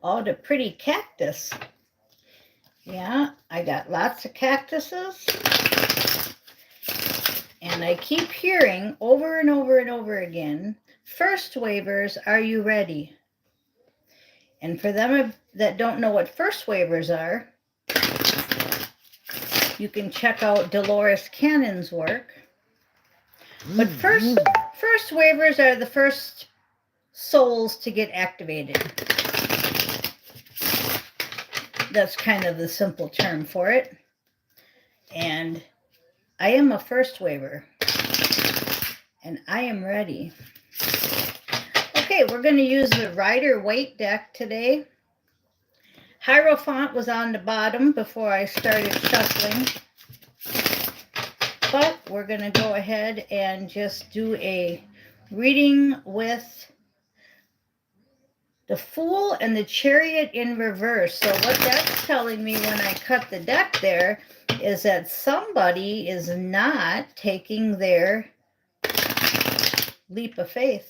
Oh, the pretty cactus. Yeah, I got lots of cactuses. And I keep hearing over and over and over again, first wavers, are you ready? And for them that don't know what first wavers are, you can check out Dolores Cannon's work. But first wavers are the first souls to get activated. That's kind of the simple term for it. And I am a first waver. And I am ready. Okay, we're going to use the Rider Waite deck today. Hierophant was on the bottom before I started shuffling. But we're going to go ahead and just do a reading with the Fool and the Chariot in reverse. So what that's telling me when I cut the deck there is that somebody is not taking their leap of faith.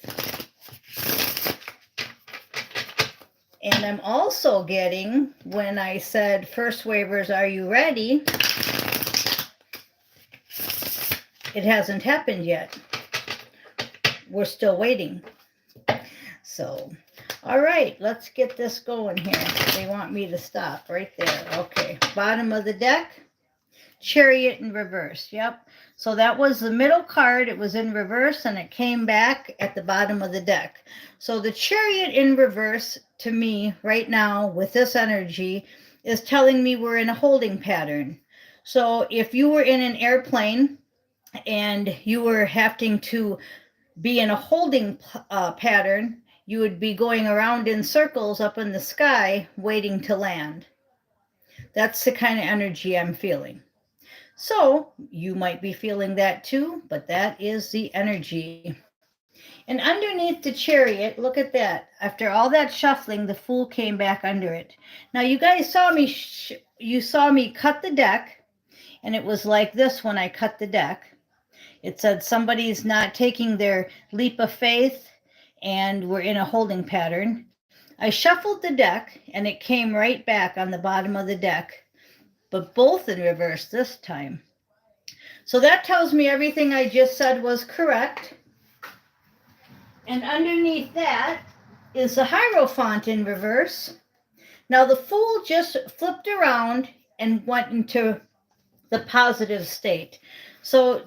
And I'm also getting, when I said, first wavers, are you ready? It hasn't happened yet. We're still waiting. So, all right, let's get this going here. They want me to stop right there. Okay, bottom of the deck, Chariot in reverse. Yep. So that was the middle card. It was in reverse and it came back at the bottom of the deck. So the Chariot in reverse to me right now with this energy is telling me we're in a holding pattern. So if you were in an airplane and you were having to be in a holding pattern, you would be going around in circles up in the sky waiting to land. That's the kind of energy I'm feeling. So you might be feeling that too, but that is the energy. And underneath the Chariot, look at that. After all that shuffling, the Fool came back under it. Now you guys saw me, you saw me cut the deck, and it was like this when I cut the deck. It said somebody's not taking their leap of faith and we're in a holding pattern. I shuffled the deck and it came right back on the bottom of the deck, but both in reverse this time. So that tells me everything I just said was correct. And underneath that is the Hierophant in reverse. Now the Fool just flipped around and went into the positive state. So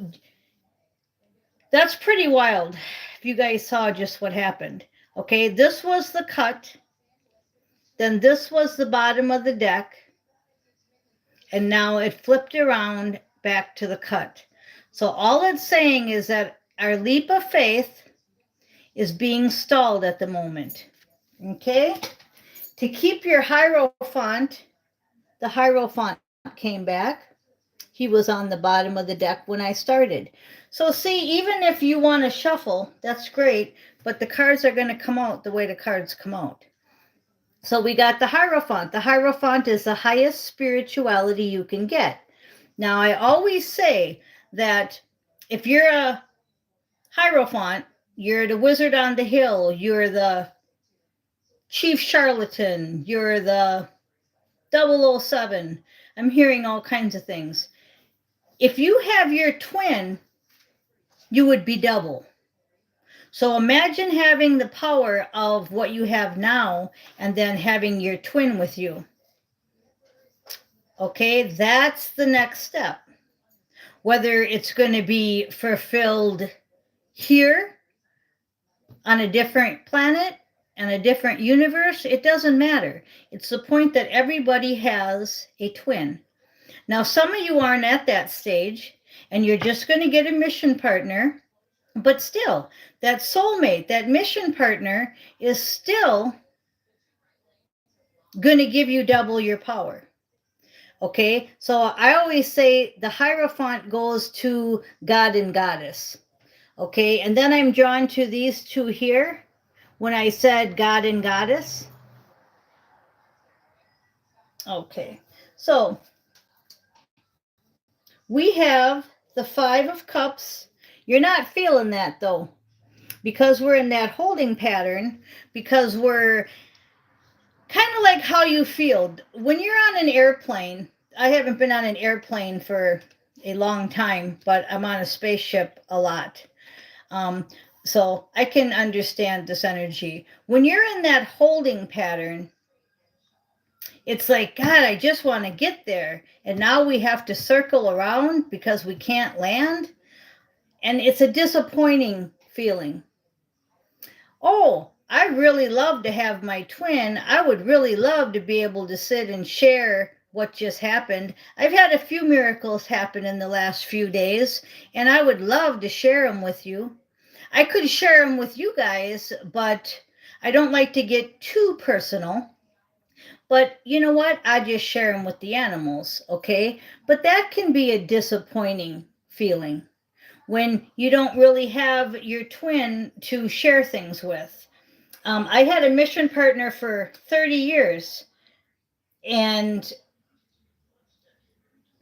that's pretty wild if you guys saw just what happened. Okay, this was the cut. Then this was the bottom of the deck. And now it flipped around back to the cut. So all it's saying is that our leap of faith is being stalled at the moment. Okay? To keep your Hierophant, the Hierophant came back. He was on the bottom of the deck when I started. So see, even if you want to shuffle, that's great, but the cards are going to come out the way the cards come out. So we got the Hierophant. The Hierophant is the highest spirituality you can get. Now, I always say that if you're a Hierophant, you're the wizard on the hill, you're the chief charlatan, you're the 007. I'm hearing all kinds of things. If you have your twin, you would be double. So imagine having the power of what you have now and then having your twin with you. Okay, that's the next step. Whether it's going to be fulfilled here on a different planet and a different universe, it doesn't matter. It's the point that everybody has a twin. Now, some of you aren't at that stage, and you're just going to get a mission partner, but still, that soulmate, that mission partner is still going to give you double your power. Okay, so I always say the Hierophant goes to God and Goddess. Okay, and then I'm drawn to these two here when I said God and Goddess. Okay, so we have the Five of Cups. You're not feeling that though, because we're in that holding pattern, because we're kind of like how you feel. When you're on an airplane, I haven't been on an airplane for a long time, but I'm on a spaceship a lot. Um, so I can understand this energy. When you're in that holding pattern, it's like, God, I just want to get there. And now we have to circle around because we can't land. And it's a disappointing feeling. Oh, I really love to have my twin. I would really love to be able to sit and share what just happened. I've had a few miracles happen in the last few days, and I would love to share them with you. I could share them with you guys, but I don't like to get too personal. But you know what? I just share them with the animals, okay? But that can be a disappointing feeling when you don't really have your twin to share things with. I had a mission partner for 30 years, and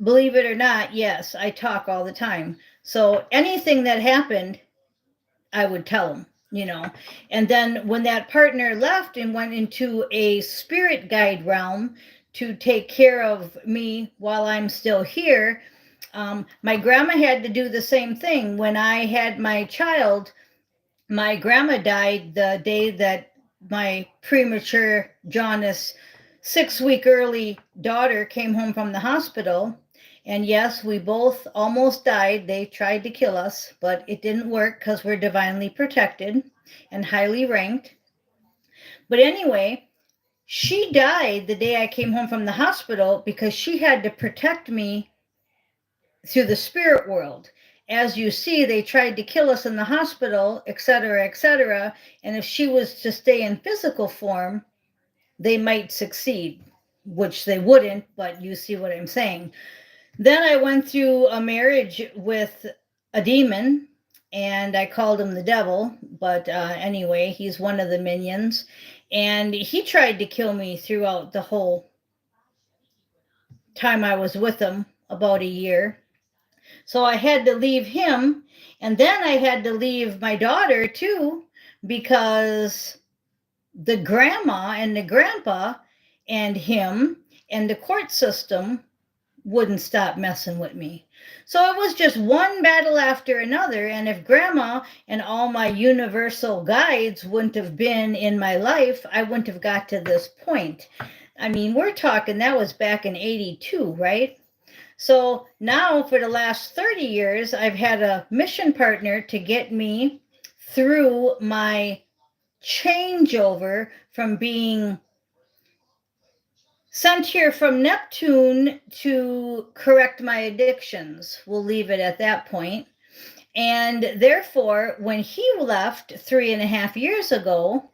believe it or not, yes, I talk all the time. So anything that happened, I would tell him, you know. And then when that partner left and went into a spirit guide realm to take care of me while I'm still here, my grandma had to do the same thing. When I had my child, my grandma died the day that my premature jaundice 6-week early daughter came home from the hospital. And yes, we both almost died. They tried to kill us, but it didn't work because we're divinely protected and highly ranked. But anyway, she died the day I came home from the hospital because she had to protect me through the spirit world. As you see, they tried to kill us in the hospital, etc., etc. And if she was to stay in physical form, they might succeed, which they wouldn't, but you see what I'm saying. Then I went through a marriage with a demon, and I called him the devil, but anyway, he's one of the minions. And he tried to kill me throughout the whole time I was with him, about a year. So I had to leave him. And then I had to leave my daughter too, because the grandma and the grandpa and him and the court system wouldn't stop messing with me. So it was just one battle after another. And if grandma and all my universal guides wouldn't have been in my life, I wouldn't have got to this point. I mean, we're talking that was back in 82, right? So now for the last 30 years, I've had a mission partner to get me through my changeover from being sent here from Neptune to correct my addictions. We'll leave it at that point. And therefore, when he left 3.5 years ago,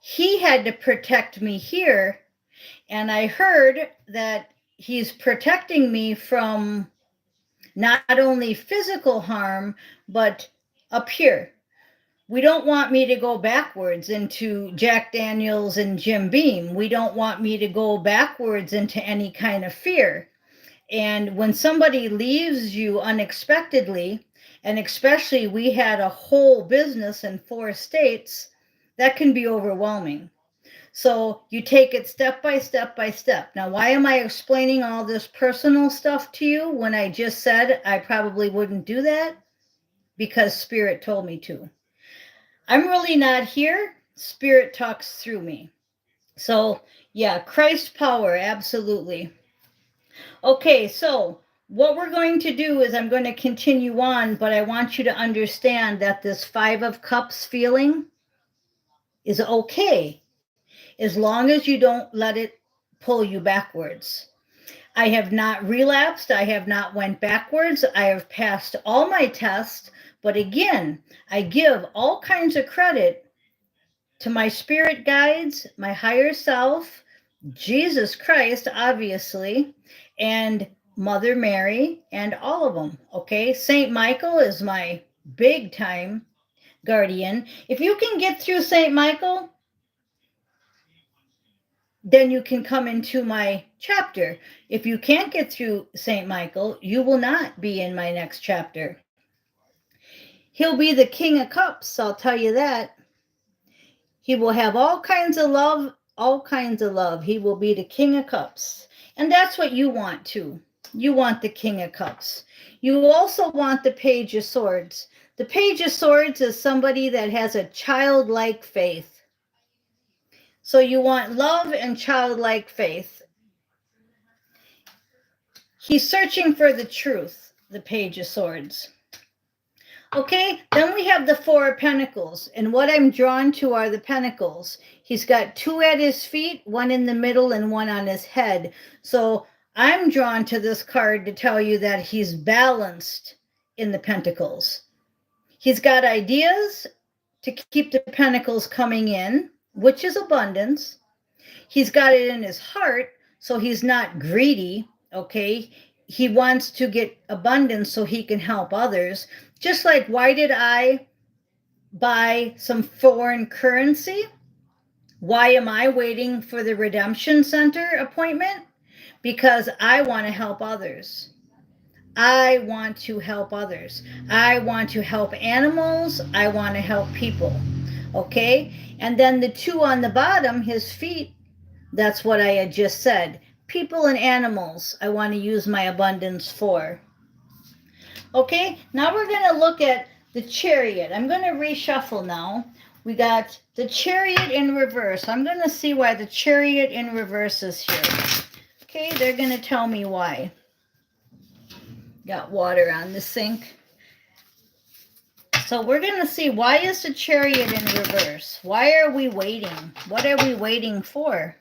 he had to protect me here. And I heard that he's protecting me from not only physical harm, but up here. We don't want me to go backwards into Jack Daniels and Jim Beam. We don't want me to go backwards into any kind of fear. And when somebody leaves you unexpectedly, and especially we had a whole business in 4 states, that can be overwhelming. So you take it step by step by step. Now, why am I explaining all this personal stuff to you when I just said I probably wouldn't do that? Because Spirit told me to. I'm really not here. Spirit talks through me. So, yeah, Christ power, absolutely. Okay, so what we're going to do is I'm going to continue on, but I want you to understand that this 5 of Cups feeling is okay as long as you don't let it pull you backwards. I have not relapsed. I have not went backwards. I have passed all my tests. But again, I give all kinds of credit to my spirit guides, my higher self, Jesus Christ, obviously, and Mother Mary, and all of them. Okay. St. Michael is my big time guardian. If you can get through St. Michael, then you can come into my chapter. If you can't get through St. Michael, you will not be in my next chapter. He'll be the King of Cups, I'll tell you that. He will have all kinds of love all kinds of love. He will be the King of Cups. And that's what you want too. You want the King of Cups. You also want the Page of Swords. The Page of Swords is somebody that has a childlike faith. So you want love and childlike faith. He's searching for the truth, the Page of Swords. Okay, then we have the Four of Pentacles, and what I'm drawn to are the pentacles. He's got two at his feet, one in the middle and one on his head. So I'm drawn to this card to tell you that he's balanced in the pentacles. He's got ideas to keep the pentacles coming in, which is abundance. He's got it in his heart, so he's not greedy, okay? He wants to get abundance so he can help others. Just like, why did I buy some foreign currency? Why am I waiting for the Redemption Center appointment? Because I want to help others. I want to help others. I want to help animals. I want to help people. Okay? And then the two on the bottom, his feet, that's what I had just said. People and animals, I want to use my abundance for. Okay, now we're going to look at the Chariot. I'm going to reshuffle now. We got the Chariot in reverse. I'm going to see why the Chariot in reverse is here. Okay, they're going to tell me why. Got water on the sink. So we're going to see, why is the Chariot in reverse? Why are we waiting? What are we waiting for?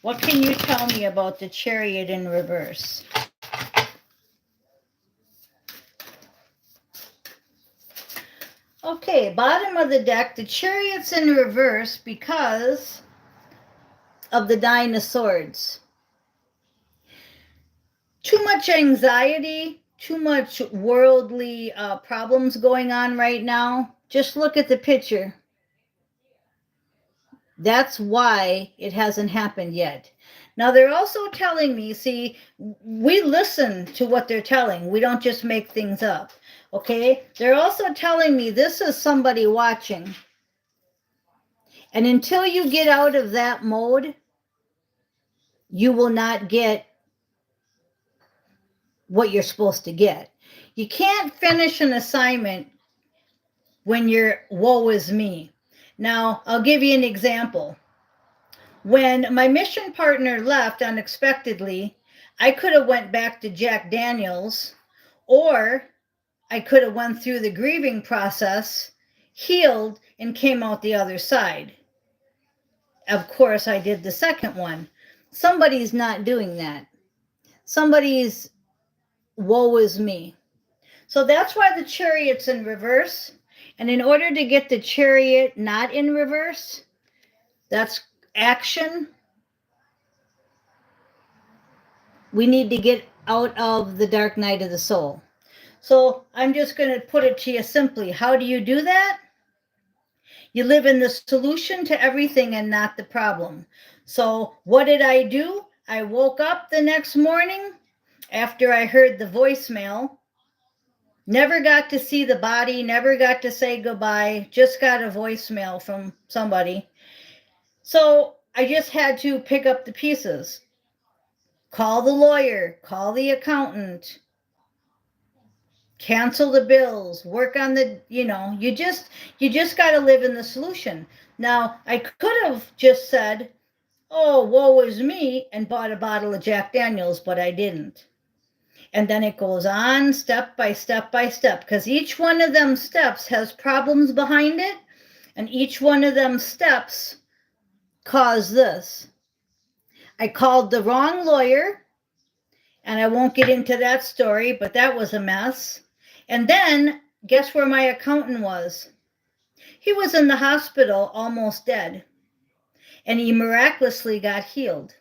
What can you tell me about the Chariot in reverse? Okay, bottom of the deck, the Chariot's in reverse because of the Nine of Swords. Too much anxiety, too much worldly problems going on right now. Just look at the picture. That's why it hasn't happened yet. Now, they're also telling me, see, we listen to what they're telling. We don't just make things up, okay? They're also telling me this is somebody watching. And until you get out of that mode, you will not get what you're supposed to get. You can't finish an assignment when you're woe is me. Now, I'll give you an example. When my mission partner left unexpectedly, I could have went back to Jack Daniels, or I could have went through the grieving process, healed, and came out the other side. Of course, I did the second one. Somebody's not doing that. Somebody's woe is me. So that's why the Chariot's in reverse. And in order to get the Chariot not in reverse, that's action. We need to get out of the dark night of the soul. So I'm just going to put it to you simply. How do you do that? You live in the solution to everything and not the problem. So what did I do? I woke up the next morning after I heard the voicemail. Never got to see the body, never got to say goodbye, just got a voicemail from somebody. So I just had to pick up the pieces. Call the lawyer, call the accountant, cancel the bills, work on the, you just got to live in the solution. Now, I could have just said, oh, woe is me, and bought a bottle of Jack Daniels, but I didn't. And then it goes on step by step by step, because each one of them steps has problems behind it, and each one of them steps cause this. I called the wrong lawyer, and I won't get into that story, but that was a mess. And then, guess where my accountant was? He was in the hospital, almost dead, and he miraculously got healed.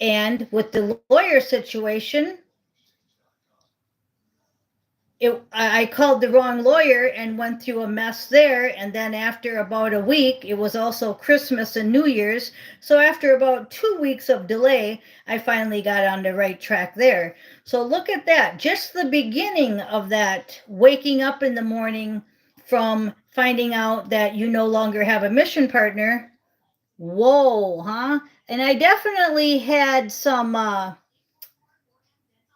And with the lawyer situation, I called the wrong lawyer and went through a mess there. And then after about a week, it was also Christmas and New Year's. So after about 2 weeks of delay, I finally got on the right track there. So look at that. Just the beginning of that, waking up in the morning from finding out that you no longer have a mission partner, Whoa, huh? And I definitely had some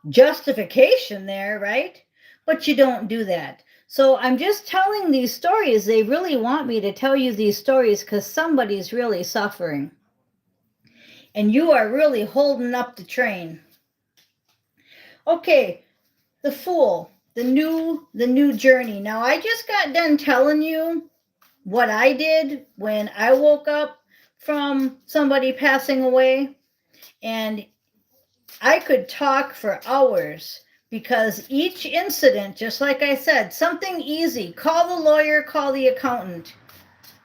justification there, right? But you don't do that. So I'm just telling these stories. They really want me to tell you these stories because somebody's really suffering. And you are really holding up the train. Okay, the Fool, the new journey. Now I just got done telling you what I did when I woke up from somebody passing away, and I could talk for hours because each incident, just like I said, something easy, call the lawyer, call the accountant.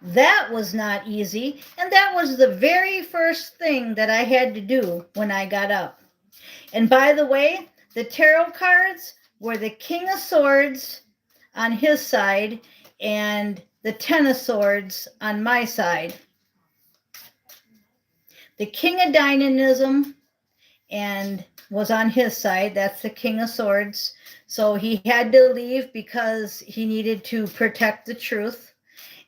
That was not easy, and that was the very first thing that I had to do when I got up. And by the way, the tarot cards were the King of Swords on his side and the Ten of Swords on my side. The King of Dynamism and was on his side. That's the King of Swords. So he had to leave because he needed to protect the truth.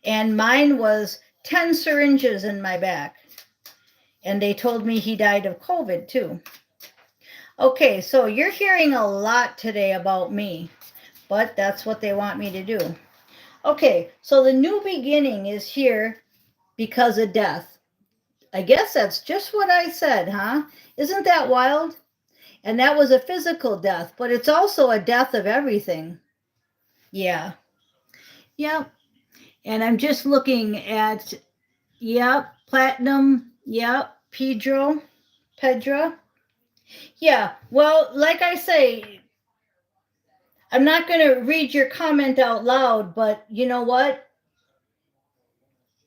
And mine was 10 syringes in my back. And they told me he died of COVID too. Okay, so you're hearing a lot today about me, but that's what they want me to do. Okay, so the new beginning is here because of death. I guess that's just what I said, huh? Isn't that wild? And that was a physical death, but it's also a death of everything. Yeah. Yep. And I'm just looking at, yep, platinum, yep, Pedra. Yeah, well, like I say, I'm not going to read your comment out loud, but you know what?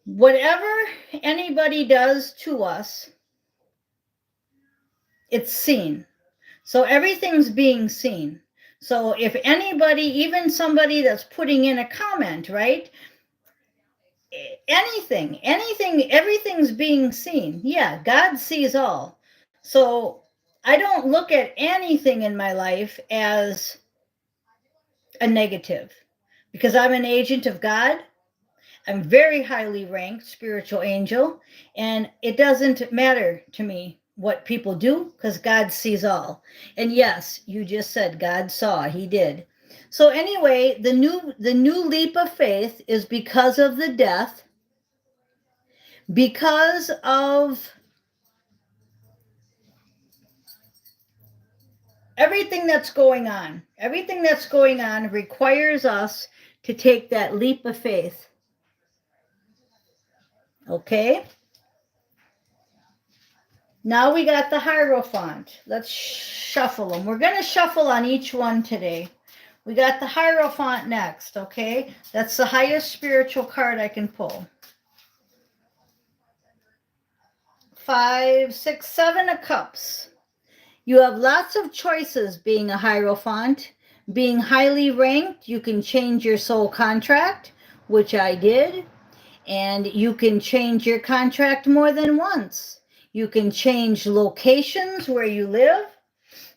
Whatever anybody does to us, it's seen. So everything's being seen. So if anybody, even somebody that's putting in a comment, right? Anything, everything's being seen. Yeah, God sees all. So I don't look at anything in my life as a negative because I'm an agent of God. I'm very highly ranked spiritual angel, and it doesn't matter to me what people do because God sees all. And yes, you just said God saw, he did. So anyway, the new leap of faith is because of the death, because of everything that's going on. Everything that's going on requires us to take that leap of faith. Okay? Now we got the Hierophant. Let's shuffle them. We're going to shuffle on each one today. We got the Hierophant next, okay? That's the highest spiritual card I can pull. 5, 6, 7 of Cups. You have lots of choices being a Hierophant. Being highly ranked, you can change your soul contract, which I did. And you can change your contract more than once. You can change locations where you live.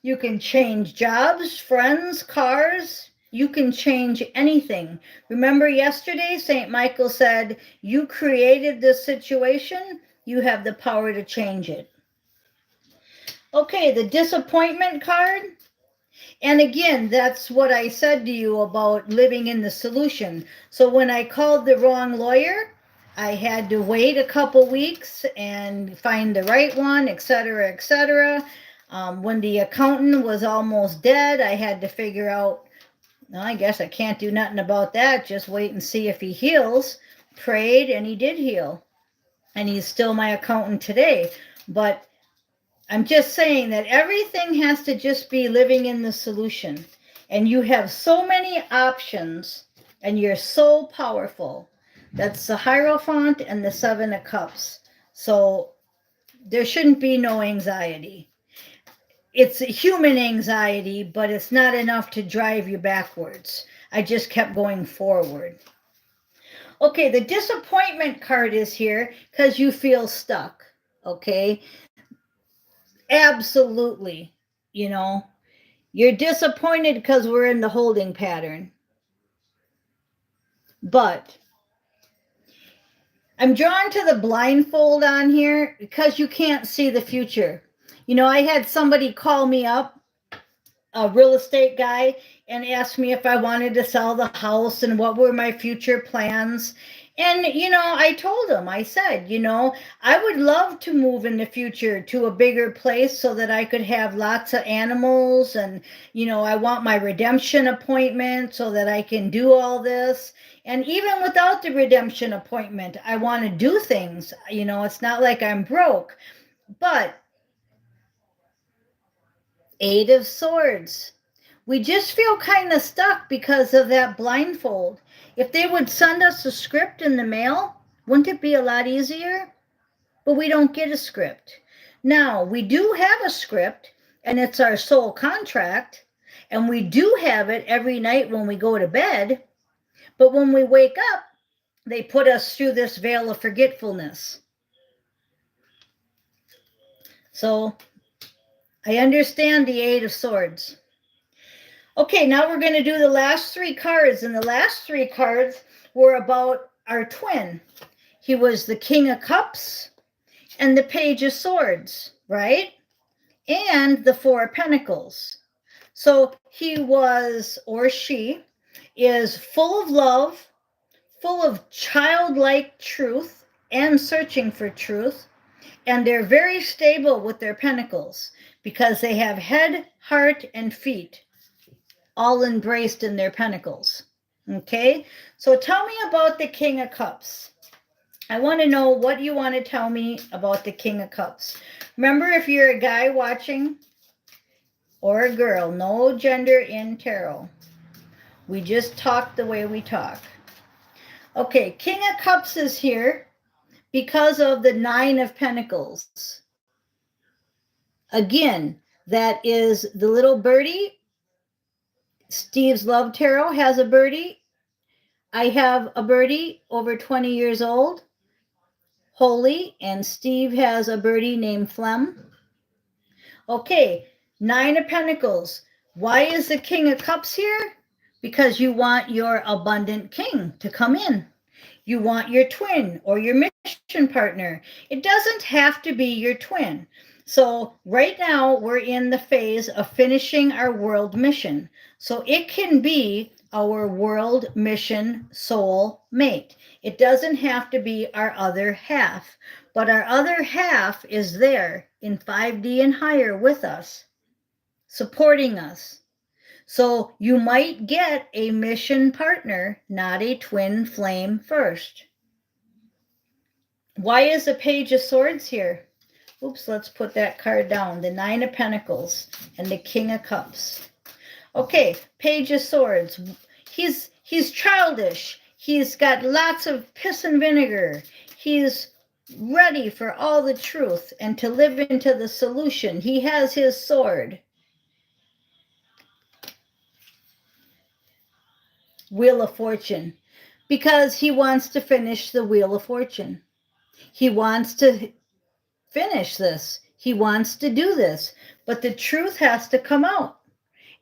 You can change jobs, friends, cars. You can change anything. Remember yesterday, St. Michael said, you created this situation. You have the power to change it. Okay, the disappointment card. And again, that's what I said to you about living in the solution. So when I called the wrong lawyer, I had to wait a couple weeks and find the right one, etc., etc. When the accountant was almost dead, I had to figure out, no, I guess I can't do nothing about that. Just wait and see if he heals. Prayed, and he did heal. And he's still my accountant today. But I'm just saying that everything has to just be living in the solution. And you have so many options, and you're so powerful. That's the Hierophant and the 7 of Cups. So there shouldn't be no anxiety. It's human anxiety, but it's not enough to drive you backwards. I just kept going forward. Okay, the disappointment card is here because you feel stuck. Okay, absolutely. You know, you're disappointed because we're in the holding pattern. But I'm drawn to the blindfold on here because you can't see the future. You know, I had somebody call me up, a real estate guy, and asked me if I wanted to sell the house and what were my future plans. And, you know, I told him, I said, you know, I would love to move in the future to a bigger place so that I could have lots of animals. And, you know, I want my redemption appointment so that I can do all this. And even without the redemption appointment, I want to do things. You know, it's not like I'm broke. But Eight of Swords. We just feel kind of stuck because of that blindfold. If they would send us a script in the mail, wouldn't it be a lot easier? But we don't get a script. Now, we do have a script, and it's our soul contract, and we do have it every night when we go to bed. But when we wake up, they put us through this veil of forgetfulness. So I understand the Eight of Swords. Okay, now we're going to do the last three cards, and the last three cards were about our twin. He was the King of Cups and the Page of Swords, right? And the Four of Pentacles. So he was, or she, is full of love, full of childlike truth and searching for truth, and they're very stable with their pentacles because they have head, heart, and feet all embraced in their pentacles. Okay, so tell me about the King of Cups. I want to know what you want to tell me about the King of Cups. Remember, if you're a guy watching or a girl, no gender in tarot. We just talk the way we talk. Okay, King of Cups is here because of the Nine of Pentacles. Again, that is the little birdie. Steve's Love Tarot has a birdie. I have a birdie over 20 years old, Holy, and Steve has a birdie named Flem. Okay, Nine of Pentacles. Why is the King of Cups here? Because you want your abundant king to come in. You want your twin or your mission partner. It doesn't have to be your twin. So right now we're in the phase of finishing our world mission. So it can be our world mission soul mate. It doesn't have to be our other half, but our other half is there in 5D and higher with us, supporting us. So you might get a mission partner, not a twin flame first. Why is the Page of Swords here? Oops, let's put that card down. The Nine of Pentacles and the King of Cups. Okay, Page of Swords. He's childish. He's got lots of piss and vinegar. He's ready for all the truth and to live into the solution. He has his sword. Wheel of Fortune. Because he wants to finish the Wheel of Fortune. He wants to finish this. He wants to do this. But the truth has to come out.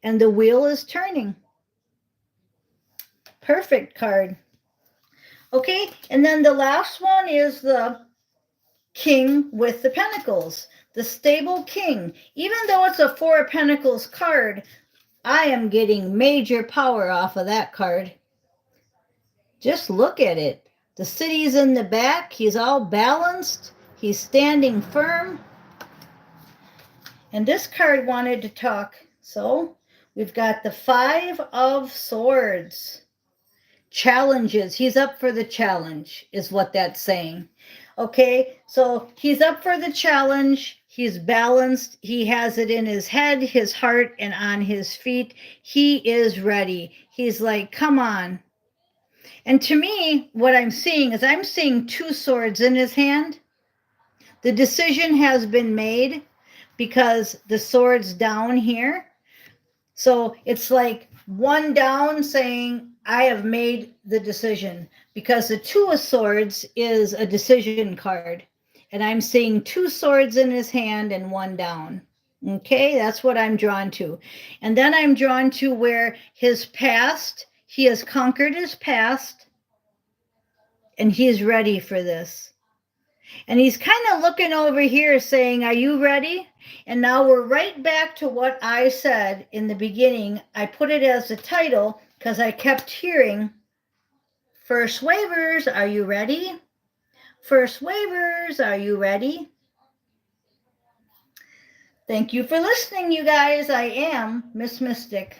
And the wheel is turning. Perfect card. Okay, and then the last one is the King with the Pentacles. The stable king. Even though it's a Four of Pentacles card, I am getting major power off of that card. Just look at it. The city's in the back. He's all balanced. He's standing firm. And this card wanted to talk. So we've got the Five of Swords. Challenges. He's up for the challenge is what that's saying. Okay, so he's up for the challenge. He's balanced. He has it in his head, his heart, and on his feet. He is ready. He's like, come on. And to me, what I'm seeing is I'm seeing two swords in his hand. The decision has been made because the sword's down here. So it's like one down saying, I have made the decision, because the Two of Swords is a decision card. And I'm seeing two swords in his hand and one down. Okay, that's what I'm drawn to. And then I'm drawn to where his past, he has conquered his past. and he's ready for this. And he's kind of looking over here saying, are you ready? And now we're right back to what I said in the beginning. I put it as the title because I kept hearing, first wavers, are you ready? First wavers, are you ready? Thank you for listening, you guys. I am Miss Mystic.